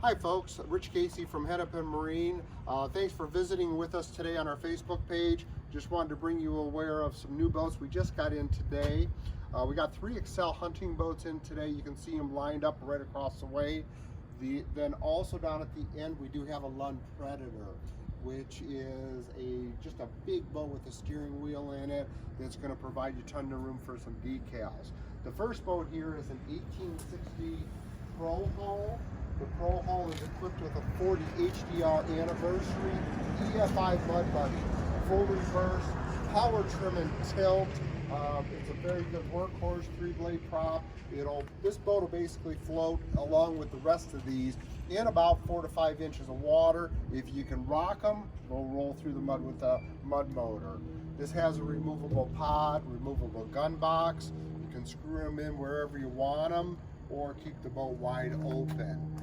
Hi folks, Rich Casey from Hennepin Marine. Thanks for visiting with us today on our Facebook page. Just wanted to bring you aware of some new boats we just got in today. We got 3 Excel hunting boats in today. You can see them lined up right across the way. Then also down at the end we do have a Lund Predator, which is just a big boat with a steering wheel in it that's going to provide you a ton of room for some decals. The first boat here is an 1860 Pro hull. The Pro hull is equipped with a 40 HDR anniversary EFI mud buddy, full reverse, power trim and tilt. It's a very good workhorse 3-blade prop. This boat will basically float along with the rest of these in about 4 to 5 inches of water. If you can rock them, they'll roll through the mud with a mud motor. This has a removable pod, removable gun box. You can screw them in wherever you want them or keep the boat wide open.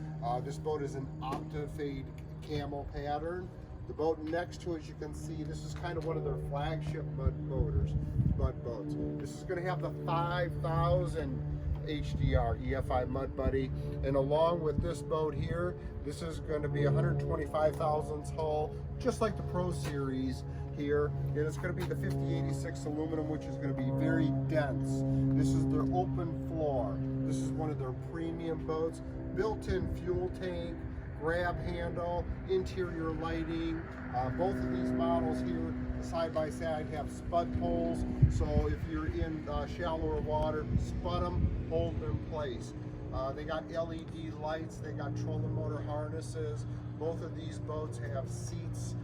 This boat is an Optifade camo pattern. The boat next to it, as you can see, this is kind of one of their flagship mud boats. This is going to have the 5000 HDR EFI mud buddy, and along with this boat here, this is going to be 125 thousandths hull, just like the Pro Series here, and it's going to be the 5086 aluminum, which is going to be very dense. This is their open floor. This is one of their premium boats. Built-in fuel tank, grab handle, interior lighting. Both of these models here, side by side, have spud poles. So if you're in shallower water, spud them, hold them in place. They got LED lights, they got trolling motor harnesses. Both of these boats have seats,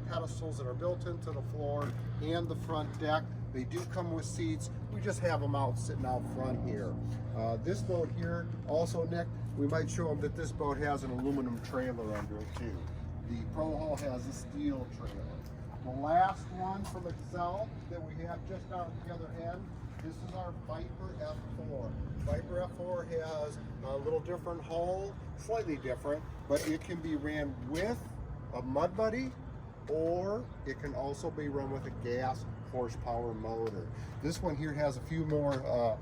pedestals that are built into the floor and the front deck. They do come with seats. We just have them out sitting out front here. This boat here, also, Nick, we might show them that this boat has an aluminum trailer under it too. The Pro hull has a steel trailer. The last one from Excel that we have just down at the other end, this is our Viper F4. Viper F4 has a little different hull, slightly different, but it can be ran with a mud buddy, or it can also be run with a gas horsepower motor. This one here has a few more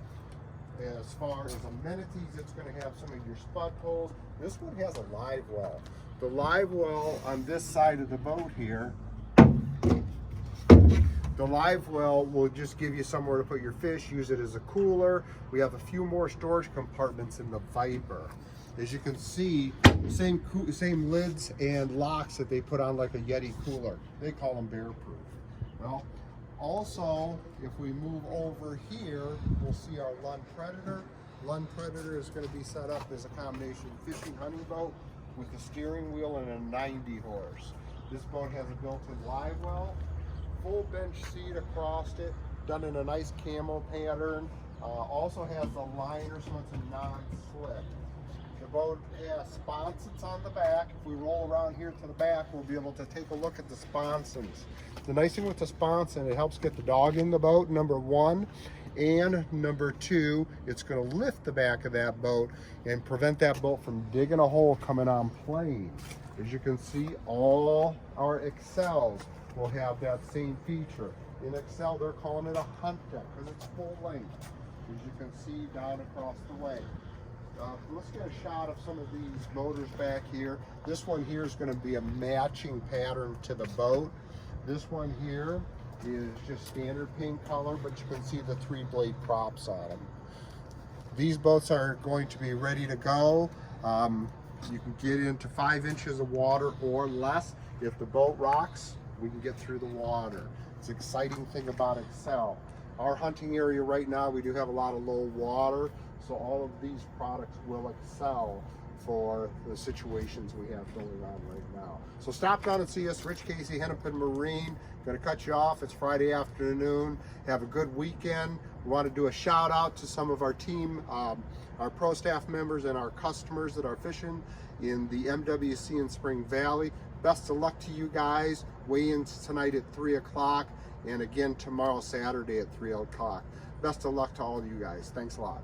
as far as amenities. It's going to have some of your spud poles. This one has a live well. The live well on this side of the boat here, the live well will just give you somewhere to put your fish, use it as a cooler. We have a few more storage compartments in the Viper. As you can see, same lids and locks that they put on like a Yeti cooler. They call them bear proof. Well, also, if we move over here, we'll see our Lund Predator. Lund Predator is going to be set up as a combination fishing hunting boat with a steering wheel and a 90 horse. This boat has a built-in live well, full bench seat across it, done in a nice camo pattern. Also has the liner, so it's a non-slip. The boat has sponsons on the back. If we roll around here to the back, we'll be able to take a look at the sponsons. The nice thing with the sponson, it helps get the dog in the boat, number one. And number two, it's going to lift the back of that boat and prevent that boat from digging a hole coming on plane. As you can see, all our Excels will have that same feature. In Excel, they're calling it a hunt deck because it's full length. As you can see down across the way. Let's get a shot of some of these motors back here. This one here is going to be a matching pattern to the boat. This one here is just standard pink color, but you can see the 3-blade props on them. These boats are going to be ready to go. You can get into 5 inches of water or less. If the boat rocks, we can get through the water. It's an exciting thing about Excel. Our hunting area right now, we do have a lot of low water, so all of these products will excel for the situations we have going on right now. So stop down and see us, Rich Casey, Hennepin Marine. Gonna cut you off, it's Friday afternoon. Have a good weekend. We want to do a shout out to some of our team, our pro staff members and our customers that are fishing in the MWC in Spring Valley. Best of luck to you guys. Weigh-ins tonight at 3 o'clock and again tomorrow, Saturday at 3 o'clock. Best of luck to all of you guys. Thanks a lot.